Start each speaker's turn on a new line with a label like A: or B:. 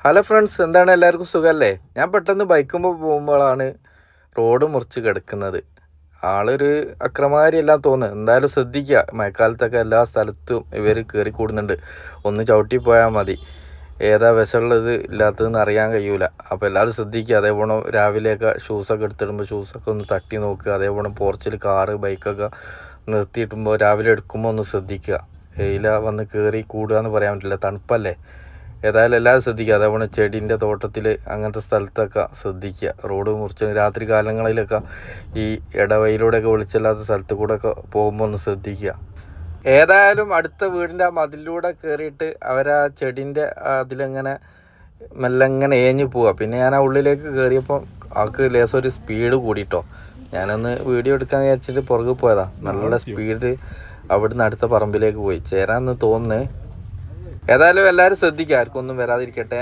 A: Hello friends, എന്താണ് എല്ലാവർക്കും സുഖമല്ലേ? ഞാൻ പെട്ടെന്ന് ബൈക്കുമ്പോൾ പോകുമ്പോഴാണ് റോഡ് മുറിച്ച് കിടക്കുന്നത്. ആളൊരു അക്രമാരിയെല്ലാം തോന്നുന്നു. എന്തായാലും ശ്രദ്ധിക്കുക, മഴക്കാലത്തൊക്കെ എല്ലാ സ്ഥലത്തും ഇവർ കയറി കൂടുന്നുണ്ട്. ഒന്ന് ചവിട്ടി പോയാൽ മതി, ഏതാ വിഷമുള്ളത് ഇല്ലാത്തതെന്ന് അറിയാൻ കഴിയൂല. അപ്പോൾ എല്ലാവരും ശ്രദ്ധിക്കുക. അതേപോലെ രാവിലെയൊക്കെ ഷൂസൊക്കെ എടുത്തിടുമ്പോൾ ഷൂസൊക്കെ ഒന്ന് തട്ടി നോക്കുക. അതേപോലെ പോർച്ചിൽ കാറ് ബൈക്കൊക്കെ നിർത്തിയിട്ടുമ്പോൾ രാവിലെ എടുക്കുമ്പോൾ ഒന്ന് ശ്രദ്ധിക്കുക. വെയില വന്ന് കയറി കൂടുക എന്ന് പറയാൻ പറ്റില്ല, തണുപ്പല്ലേ. ഏതായാലും എല്ലാവരും ശ്രദ്ധിക്കുക. അതേപോലെ ചെടീൻ്റെ തോട്ടത്തിൽ അങ്ങനത്തെ സ്ഥലത്തൊക്കെ ശ്രദ്ധിക്കുക. റോഡ് മുറിച്ച് രാത്രി കാലങ്ങളിലൊക്കെ ഈ ഇടവയിലൂടെയൊക്കെ വെളിച്ചമില്ലാത്ത സ്ഥലത്ത് കൂടെ ഒക്കെ പോകുമ്പോൾ ഒന്ന് ശ്രദ്ധിക്കുക. ഏതായാലും അടുത്ത വീടിൻ്റെ ആ മതിലൂടെ കയറിയിട്ട് അവരാ ചെടീൻ്റെ അതിലെങ്ങനെ മെല്ലങ്ങനെ ഏഞ്ഞു പോവുക. പിന്നെ ഞാൻ ആ ഉള്ളിലേക്ക് കയറിയപ്പോൾ ആൾക്ക് ലേസം ഒരു സ്പീഡ് കൂടിയിട്ടോ. ഞാനൊന്ന് വീഡിയോ എടുക്കാൻ വിചാരിച്ചിട്ട് പുറകെ പോയതാ. നല്ല സ്പീഡ് അവിടുന്ന് അടുത്ത പറമ്പിലേക്ക് പോയി ചേരാമെന്ന് തോന്നുന്നു. ഏതായാലും എല്ലാവരും ശ്രദ്ധിക്കുക, ആർക്കൊന്നും വരാതിരിക്കട്ടെ.